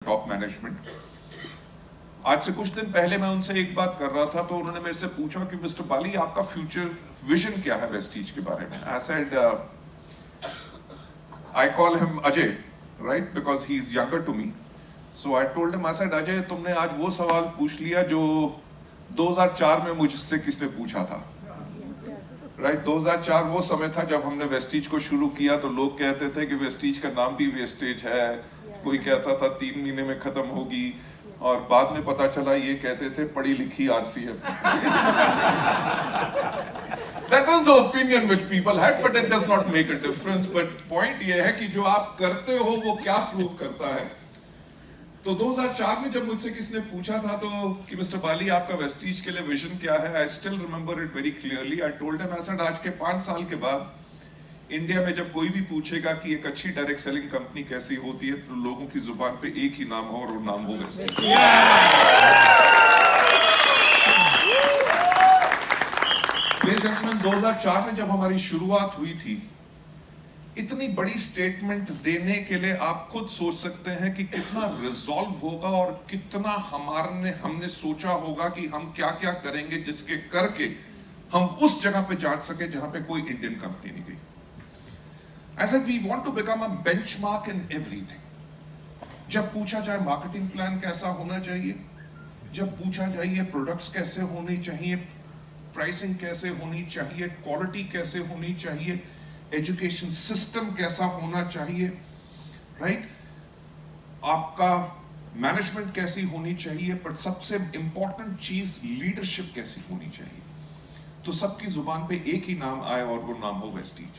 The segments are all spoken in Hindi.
Top management. आज से कुछ दिन पहले मैं उनसे एक बात कर रहा था तो उन्होंने मेरे से पूछा कि मिस्टर बाली आपका फ्यूचर विजन क्या है वेस्टीज के बारे में। I said I call him Ajay, right, because he is younger to me. So I told him, I said Ajay तुमने आज वो सवाल पूछ लिया जो 2004 में मुझसे किसने पूछा था, राइट। 2004 वो समय था जब हमने वेस्टीज को शुरू किया तो लोग कहते थे कि वेस्टीज का नाम भी वेस्टेज है, कोई कहता था 3 महीने में खत्म होगी, और बाद में पता चला ये कहते थे पढ़ी लिखी RCF. That was the opinion which people had, but it does not make a difference. But point ये है कि जो आप करते हो वो क्या प्रूव करता है। तो 2004 में जब मुझसे किसने पूछा था तो कि मिस्टर बाली आपका वेस्टीज के लिए विजन क्या है, I still remember it very clearly. I told him, I said आज के 5 साल के बाद इंडिया में जब कोई भी पूछेगा कि एक अच्छी डायरेक्ट सेलिंग कंपनी कैसी होती है तो लोगों की जुबान पे एक ही नाम हो और वो नाम हो वेस्टीज। 2004 में जब हमारी शुरुआत हुई थी, इतनी बड़ी स्टेटमेंट देने के लिए आप खुद सोच सकते हैं कि कितना रिजॉल्व होगा और कितना हमने सोचा होगा कि हम क्या क्या करेंगे जिसके करके हम उस जगह पे जांच सके जहां पे कोई इंडियन कंपनी नहीं गई। I said we want to become a benchmark in everything. जब पूछा जाए मार्केटिंग प्लान कैसा होना चाहिए, जब पूछा जाए प्रोडक्ट्स कैसे होने चाहिए, प्राइसिंग कैसे होनी चाहिए, क्वालिटी कैसे होनी चाहिए, एजुकेशन सिस्टम कैसा होना चाहिए, राइट, आपका मैनेजमेंट कैसी होनी चाहिए, पर सबसे इंपॉर्टेंट चीज लीडरशिप कैसी होनी चाहिए, तो सबकी जुबान पे एक ही नाम आए और वो नाम हो वेस्टीज।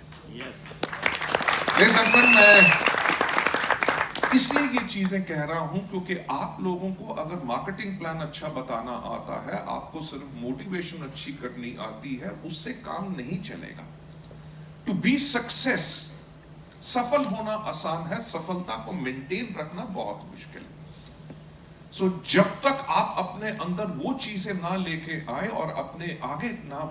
मैं इसलिए ये चीजें कह रहा हूं क्योंकि आप लोगों को अगर मार्केटिंग प्लान अच्छा बताना आता है, आपको सिर्फ मोटिवेशन अच्छी करनी आती है, उससे काम नहीं चलेगा। टू बी सक्सेस, सफल होना आसान है, सफलता को मेंटेन रखना बहुत मुश्किल है। सो जब तक आप अपने अंदर वो चीजें ना लेके आए और अपने आगे ना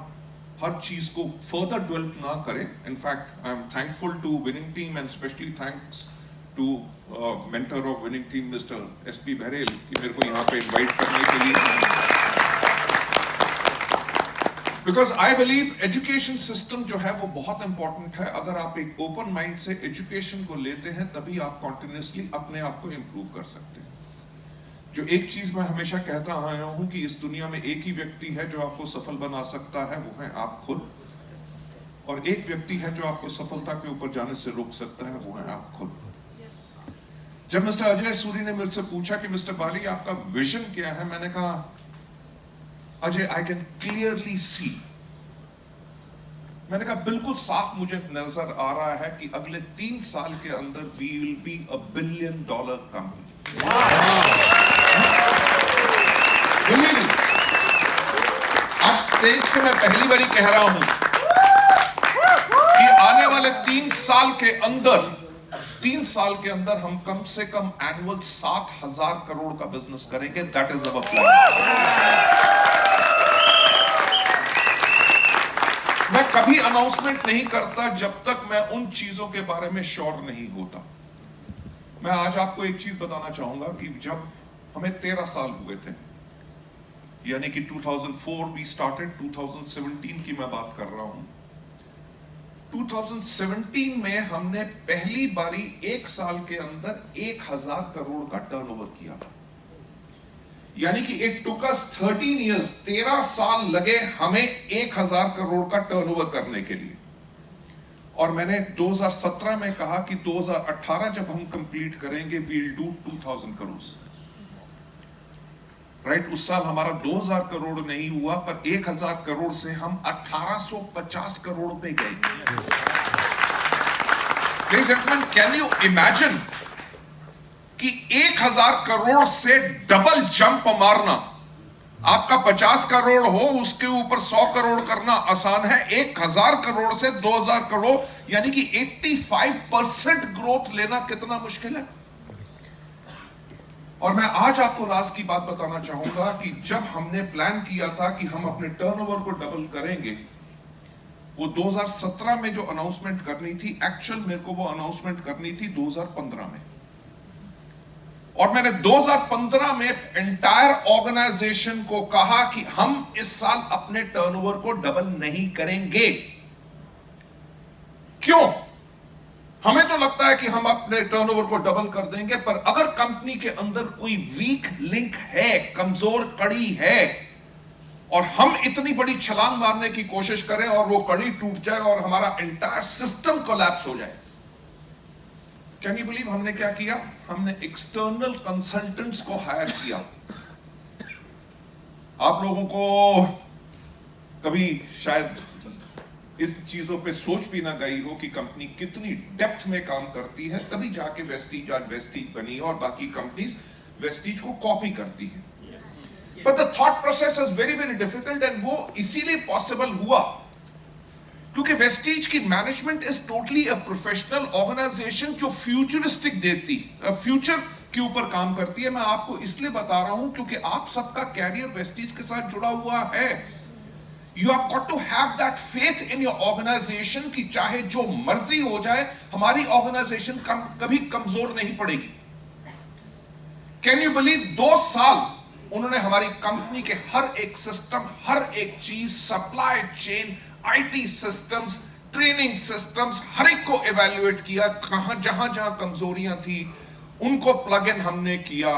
हर चीज को फर्दर डेवलप ना करें। In fact I am thankful to winning team and specially thanks to mentor of winning team mister SP बहरेल कि मेरे को यहाँ पे इनवाइट करने के लिए, because I believe education system जो है वो बहुत इंपॉर्टेंट है। अगर आप एक ओपन माइंड से एजुकेशन को लेते हैं तभी आप कॉन्टिन्यूसली अपने आप को इंप्रूव कर सकते हैं। जो एक चीज मैं हमेशा कहता आया हूं कि इस दुनिया में एक ही व्यक्ति है जो आपको सफल बना सकता है, वो है आप खुद, और एक व्यक्ति है जो आपको सफलता के ऊपर जाने से रोक सकता है, वो है आप खुद। जब मिस्टर अजय सूरी ने मुझसे पूछा कि मिस्टर बाली आपका विजन क्या है, मैंने कहा Ajay I can clearly see, मैंने कहा बिल्कुल साफ मुझे नजर आ रहा है कि अगले 3 साल के अंदर we will be $1 billion company. आज स्टेज से मैं पहली बारी कह रहा हूं कि आने वाले 3 साल के अंदर हम कम से कम एनुअल 7,000 करोड़ का बिजनेस करेंगे। That is our plan. मैं कभी अनाउंसमेंट नहीं करता जब तक मैं उन चीजों के बारे में श्योर नहीं होता। मैं आज आपको एक चीज बताना चाहूंगा कि जब हमें 13 साल हुए थे, यानी कि 2004 वी स्टार्टेड, 2017 की मैं बात कर रहा हूं। 2017 में हमने पहली बारी 1 साल के अंदर 1,000 करोड़ का टर्नओवर किया था, यानी कि इट टुक अस 13 इयर्स, 13 साल लगे हमें 1,000 करोड़ का टर्नओवर करने के लिए। और मैंने 2017 में कहा कि 2018 जब हम कंप्लीट करेंगे वील डू 2,000 करोड़, राइट। उस साल हमारा 2,000 करोड़ नहीं हुआ, पर 1,000 करोड़ से हम 1,850 करोड़ पे गए। Ladies and gentlemen, can you imagine कि 1,000 करोड़ से डबल जंप मारना, आपका 50 करोड़ हो उसके ऊपर 100 करोड़ करना आसान है, 1,000 करोड़ से 2,000 करोड़ यानी कि 85% ग्रोथ लेना कितना मुश्किल है। और मैं आज आपको राज की बात बताना चाहूंगा कि जब हमने प्लान किया था कि हम अपने टर्नओवर को डबल करेंगे, वो 2017 में जो अनाउंसमेंट करनी थी, एक्चुअल मेरे को वो अनाउंसमेंट करनी थी 2015 में। और मैंने 2015 में एंटायर ऑर्गेनाइजेशन को कहा कि हम इस साल अपने टर्नओवर को डबल नहीं करेंगे। क्यों? हमें तो लगता है कि हम अपने टर्नओवर को डबल कर देंगे, पर अगर कंपनी के अंदर कोई वीक लिंक है, कमजोर कड़ी है, और हम इतनी बड़ी छलांग मारने की कोशिश करें और वो कड़ी टूट जाए और हमारा एंटायर सिस्टम कोलैप्स हो जाए। कैन यू बिलीव हमने क्या किया? हमने एक्सटर्नल कंसल्टेंट्स को हायर किया। आप लोगों को कभी शायद इस चीजों पे सोच भी ना गई हो कि कंपनी कितनी डेप्थ में काम करती है, तभी जाके वेस्टीज आज वेस्टीज बनी और बाकी कंपनीज वेस्टीज को कॉपी करती है। But the thought process is very very difficult, and वो इसीलिए पॉसिबल हुआ क्योंकि वेस्टीज की management is totally a professional organisation जो फ्यूचरिस्टिक देती, फ्यूचर के ऊपर काम करती है। मैं आपको इसलिए बता रहा हूं क्योंकि आप सबका कैरियर वेस्टीज के साथ जुड़ा हुआ है। You have got to have that faith in your organization कि चाहे जो मर्जी हो जाए, हमारी ऑर्गेनाइजेशन कभी कमजोर नहीं पड़ेगी। Can you believe 2 साल उन्होंने हमारी कंपनी के हर एक सिस्टम, हर एक चीज, supply chain, IT systems, training systems, हर एक को इवैल्यूएट किया। जहां जहां कमजोरियां थी उनको प्लग इन हमने किया,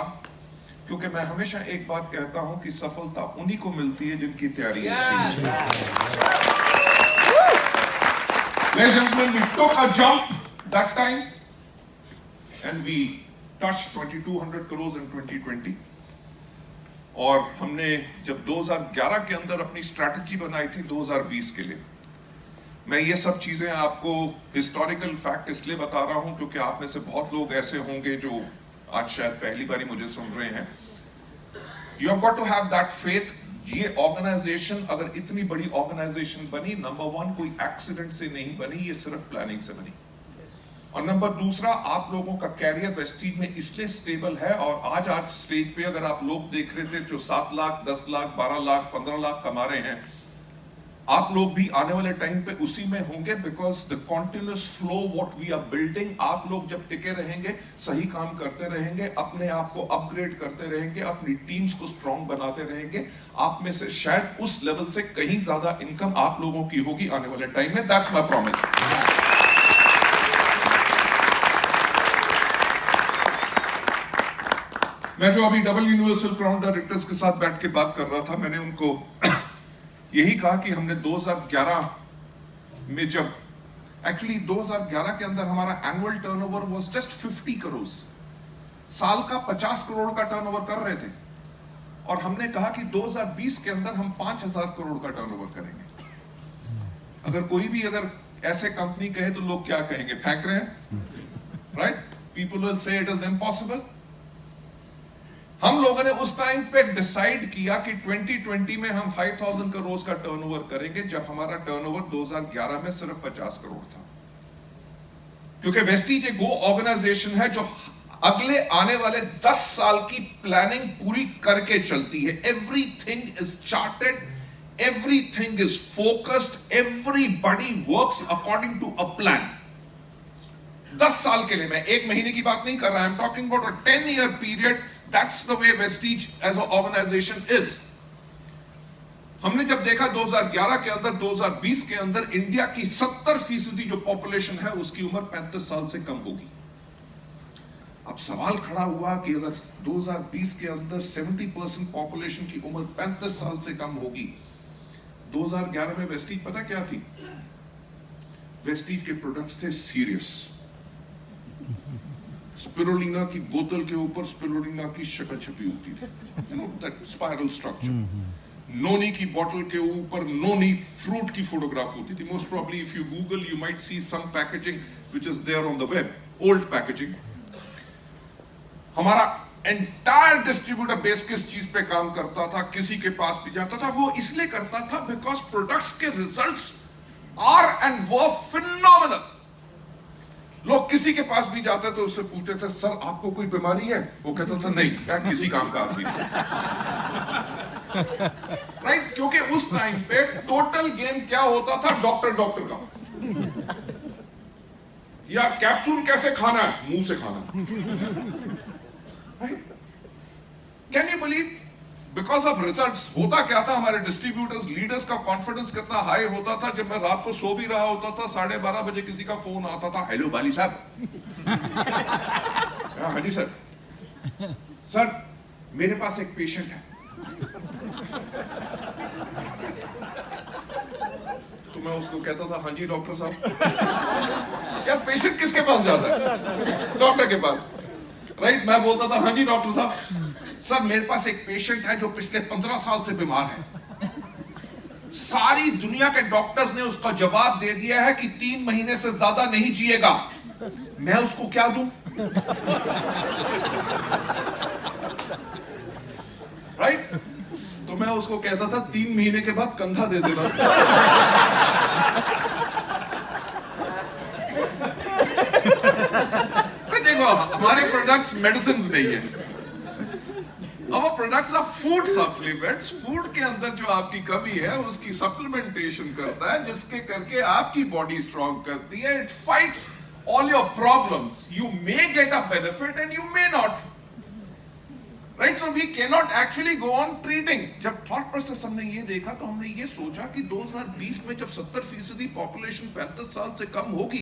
क्योंकि मैं हमेशा एक बात कहता हूं कि सफलता उन्हीं को मिलती है जिनकी तैयारी अच्छी है। Ladies and gentlemen, we took a jump that time and we touched 2200 crores in 2020। और हमने जब 2011 के अंदर अपनी स्ट्रैटेजी बनाई थी 2020 के लिए। मैं ये सब चीजें आपको हिस्टोरिकल फैक्ट इसलिए बता रहा हूं क्योंकि आप में से बहुत लोग ऐसे होंगे जो आज शायद पहली बारी मुझे सुन रहे हैं। You have got to have that faith। ये ऑर्गेनाइजेशन अगर इतनी बड़ी ऑर्गेनाइजेशन बनी, नंबर 1 कोई एक्सीडेंट से नहीं बनी, ये सिर्फ प्लानिंग से बनी। और नंबर दूसरा, आप लोगों का कैरियर वेस्टीज में इसलिए स्टेबल है। और आज स्टेज पे अगर आप लोग देख रहे थे जो 7 लाख, 10 लाख, 12 लाख, 15 लाख कमा रहे हैं, आप लोग भी आने वाले टाइम पे उसी में होंगे, because the continuous flow what we are building. आप लोग जब टिके रहेंगे, सही काम करते रहेंगे, अपने आप को अपग्रेड करते रहेंगे, अपनी टीम्स को स्ट्रांग बनाते रहेंगे, आप में से शायद उस लेवल से कहीं ज्यादा इनकम आप लोगों की होगी आने वाले टाइम में। That's my promise. मैं जो अभी डबल यूनिवर्सल क्राउन डायरेक्टर्स के साथ बैठ के बात कर रहा था, मैंने उनको यही कहा कि हमने 2011 में जब एक्चुअली 2011 के अंदर हमारा annual turnover was just 50 crore, साल का 50 करोड़ का टर्नओवर कर रहे थे, और हमने कहा कि 2020 के अंदर हम 5000 करोड़ का टर्नओवर करेंगे। अगर कोई भी अगर ऐसे कंपनी कहे तो लोग क्या कहेंगे? फेंक रहे हैं, right? People will say it is impossible. हम लोगों ने उस टाइम पे डिसाइड किया कि 2020 में हम 5000 करोड़ का टर्नओवर करेंगे, जब हमारा टर्नओवर 2011 में सिर्फ 50 करोड़ था। क्योंकि वेस्टीज एक वो ऑर्गेनाइजेशन है जो अगले आने वाले 10 साल की प्लानिंग पूरी करके चलती है। Everything is charted, everything is focused, everybody works according to a plan. 10 साल के लिए, मैं 1 महीने की बात नहीं कर रहा, I am talking about a 10-year period. That's the way Vestige as an organization is। हमने जब देखा 2011 के अंदर, 2020 के अंदर इंडिया की 70% जो पॉपुलेशन है उसकी उम्र 35 साल से कम होगी। अब सवाल खड़ा हुआ कि अगर 2020 के अंदर 70% पॉपुलेशन की उम्र 35 साल से कम होगी, 2011 में वेस्टीज पता क्या थी? वेस्टीज के प्रोडक्ट्स थे सीरियस। स्पिरुलिना की बोतल के ऊपर स्पिरुलिना की शक्ल छपी होती थी, you know that spiral structure. Noni की बोतल के ऊपर नोनी फ्रूट की फोटोग्राफ होती थी। Most probably if you Google you might see some packaging which is there on the web, old packaging. हमारा एंटायर डिस्ट्रीब्यूटर बेस किस चीज पे काम करता था? किसी के पास भी जाता था, वो इसलिए करता था बिकॉज प्रोडक्ट्स के results are and were phenomenal. लोग किसी के पास भी जाते थे, उससे पूछते थे, सर आपको कोई बीमारी है? वो कहता था नहीं, क्या किसी काम का आदमी नहीं। राइट? क्योंकि उस टाइम पे टोटल गेम क्या होता था? डॉक्टर का, या कैप्सूल कैसे खाना है? मुंह से खाना। Can you believe? Because of results होता क्या था, हमारे डिस्ट्रीब्यूटर्स लीडर्स का कॉन्फिडेंस कितना हाई होता था। जब मैं रात को सो भी रहा होता था, 12:30 बजे किसी का फोन आता था, हेलो बाली साहब। हाँ जी सर। सर मेरे पास एक पेशेंट है। तो मैं उसको कहता था, हाँ जी डॉक्टर साहब। यार पेशेंट किसके पास जाता है? डॉक्टर के पास, राइट? मैं बोलता था, हाँ जी डॉक्टर साहब, सर मेरे पास एक पेशेंट है जो पिछले 15 साल से बीमार है। सारी दुनिया के डॉक्टर्स ने उसका जवाब दे दिया है कि 3 महीने से ज्यादा नहीं जिएगा। मैं उसको क्या दूं? राइट? तो मैं उसको कहता था 3 महीने के बाद कंधा दे देना। देखो हमारे प्रोडक्ट्स मेडिसिन नहीं है, अब products of food supplements. Food के अंदर जो आपकी कमी है उसकी सप्लीमेंटेशन करता है, जिसके करके आपकी बॉडी स्ट्रांग करती है। It fights all your problems. You may get a benefit and you may not, right? So we can not actually go on treating. जब थॉट प्रोसेस हमने ये देखा तो हमने ये सोचा कि 2020 में जब 70% पॉपुलेशन 35 साल से कम होगी,